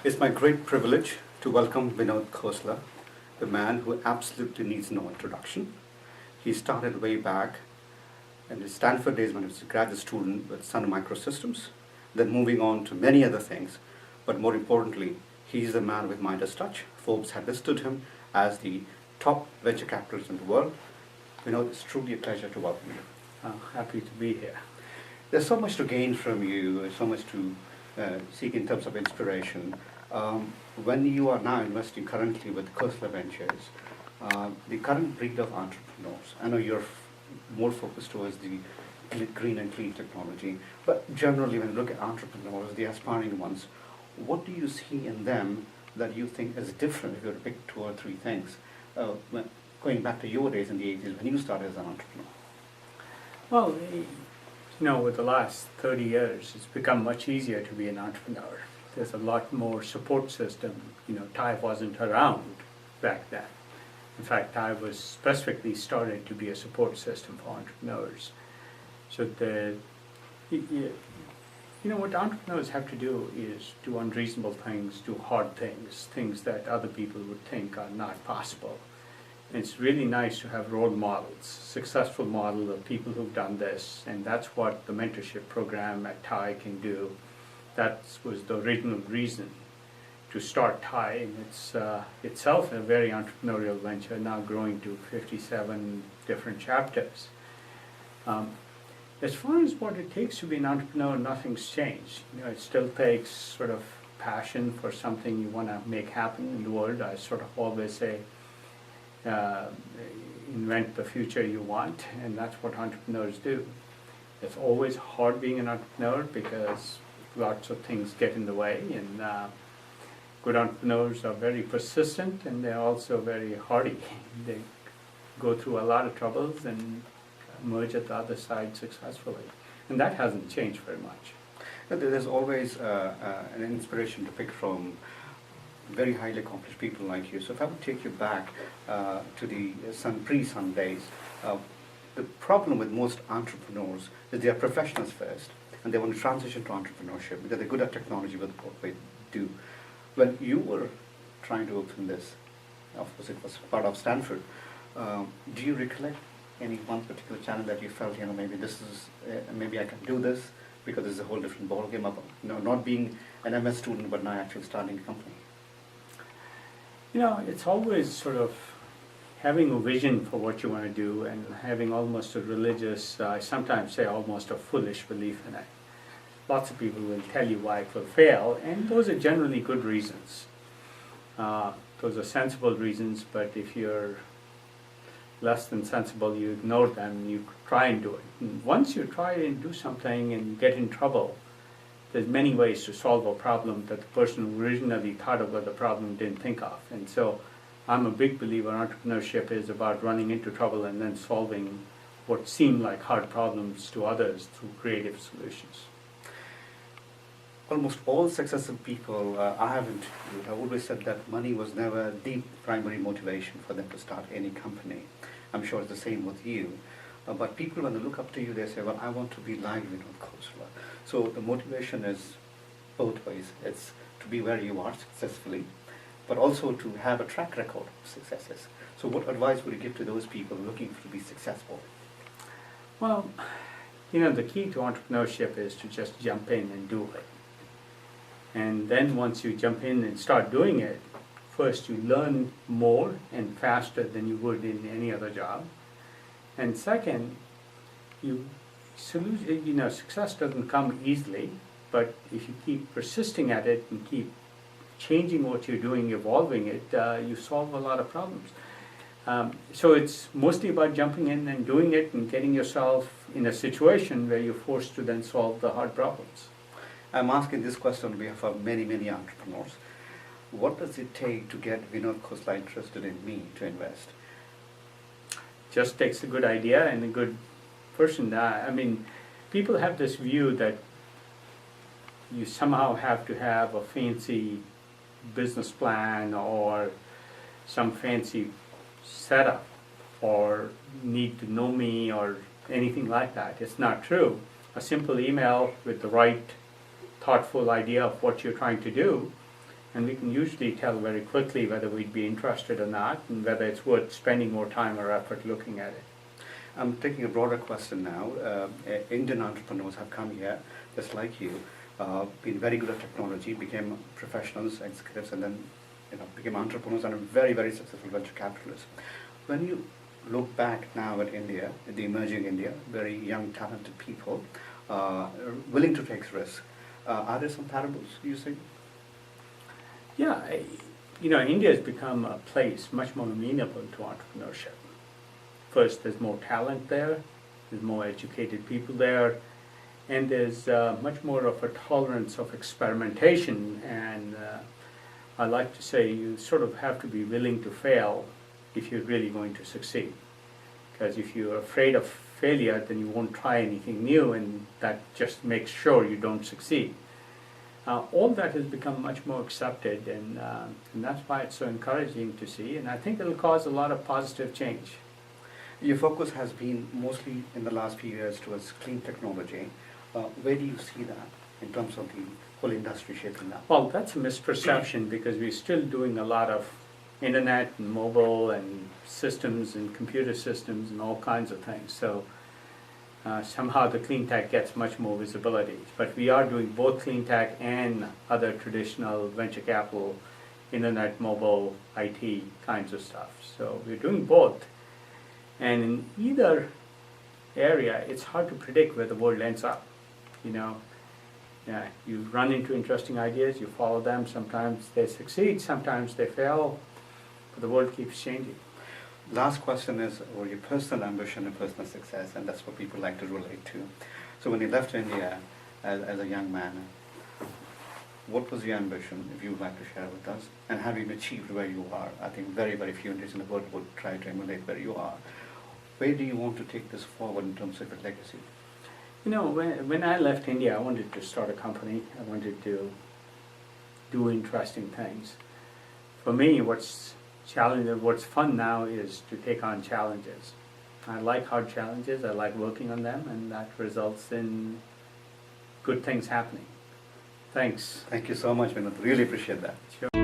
It's my great privilege to welcome Vinod Khosla, the man who absolutely needs no introduction. He started way back in his Stanford days when he was a graduate student with Sun Microsystems, then moving on to many other things. But more importantly, he's the man with Midas touch. Forbes had listed him as the top venture capitalist in the world. Vinod, it's truly a pleasure to welcome you. Happy to be here. There's so much to gain from you, so much to seek in terms of inspiration. When you are now investing currently with Khosla Ventures, the current breed of entrepreneurs, I know you're more focused towards the green and clean technology, but generally when you look at entrepreneurs, the aspiring ones, what do you see in them that you think is different if you were to pick two or three things? Going back to your days in the 80s when you started as an entrepreneur. Well, with the last 30 years, it's become much easier to be an entrepreneur. There's a lot more support system. TiE wasn't around back then. In fact, TiE was specifically started to be a support system for entrepreneurs. So what entrepreneurs have to do is do unreasonable things, do hard things, things that other people would think are not possible. It's really nice to have role models, successful model of people who've done this, and that's what the mentorship program at TiE can do. That was the original reason to start TiE, and it's itself a very entrepreneurial venture, now growing to 57 different chapters. As far as what it takes to be an entrepreneur, nothing's changed. It still takes sort of passion for something you want to make happen in the world. I sort of always say, invent the future you want, and that's what entrepreneurs do. It's always hard being an entrepreneur because lots of things get in the way, and good entrepreneurs are very persistent, and they're also very hardy. They go through a lot of troubles and emerge at the other side successfully, and that hasn't changed very much. There's always an inspiration to pick from very highly accomplished people like you. So if I would take you back to the pre-Sun days, the problem with most entrepreneurs is they are professionals first, and they want to transition to entrepreneurship because they're good at technology, what they do. When you were trying to open this, of course it was part of Stanford, do you recollect any one particular challenge that you felt, maybe this is, maybe I can do this because it's a whole different ballgame of, not being an MS student but now actually starting a company? It's always sort of having a vision for what you want to do and having almost a religious, I sometimes say almost a foolish belief in it. Lots of people will tell you why it will fail, and those are generally good reasons. Those are sensible reasons, but if you're less than sensible, you ignore them, you try and do it. And once you try and do something and you get in trouble, there's many ways to solve a problem that the person who originally thought about the problem didn't think of. And so I'm a big believer entrepreneurship is about running into trouble and then solving what seem like hard problems to others through creative solutions. Almost all successful people I have interviewed have always said that money was never the primary motivation for them to start any company. I'm sure it's the same with you. But people, when they look up to you, they say, well, I want to be like Vinod Khosla. So the motivation is both ways. It's to be where you are successfully, but also to have a track record of successes. So what advice would you give to those people looking to be successful? Well, the key to entrepreneurship is to just jump in and do it. And then once you jump in and start doing it, first you learn more and faster than you would in any other job. And second, success doesn't come easily, but if you keep persisting at it and keep changing what you're doing, evolving it, you solve a lot of problems. So it's mostly about jumping in and doing it and getting yourself in a situation where you're forced to then solve the hard problems. I'm asking this question on behalf of many, many entrepreneurs. What does it take to get Vinod Khosla interested in me to invest? Just takes a good idea and a good person. People have this view that you somehow have to have a fancy business plan or some fancy setup or need to know me or anything like that. It's not true. A simple email with the right thoughtful idea of what you're trying to do And we can usually tell very quickly whether we'd be interested or not, and whether it's worth spending more time or effort looking at it. I'm taking a broader question now. Indian entrepreneurs have come here, just like you, been very good at technology, became professionals, executives, and then became entrepreneurs and a very, very successful venture capitalists. When you look back now at India, at the emerging India, very young, talented people, willing to take risks, are there some parables, you think? Yeah, India has become a place much more amenable to entrepreneurship. First, there's more talent there, there's more educated people there, and there's much more of a tolerance of experimentation. And I like to say you sort of have to be willing to fail if you're really going to succeed. Because if you're afraid of failure, then you won't try anything new, and that just makes sure you don't succeed. All that has become much more accepted, and that's why it's so encouraging to see, and I think it'll cause a lot of positive change. Your focus has been mostly in the last few years towards clean technology. Where do you see that in terms of the whole industry shaping up? Well, that's a misperception because we're still doing a lot of internet and mobile and systems and computer systems and all kinds of things. So somehow the clean tech gets much more visibility. But we are doing both clean tech and other traditional venture capital, internet, mobile, IT kinds of stuff. So we're doing both. And in either area, it's hard to predict where the world ends up. You run into interesting ideas, you follow them, sometimes they succeed, sometimes they fail, but the world keeps changing. Last question is over your personal ambition and personal success, and that's what people like to relate to. So when you left India as a young man, what was your ambition, if you would like to share with us? And have you achieved where you are? I think very, very few Indians in the world would try to emulate where you are. Where do you want to take this forward in terms of your legacy? When I left India, I wanted to start a company. I wanted to do interesting things. For me, what's fun now is to take on challenges. I like hard challenges, I like working on them, and that results in good things happening. Thanks. Thank you so much, Vinod. Really appreciate that. Sure.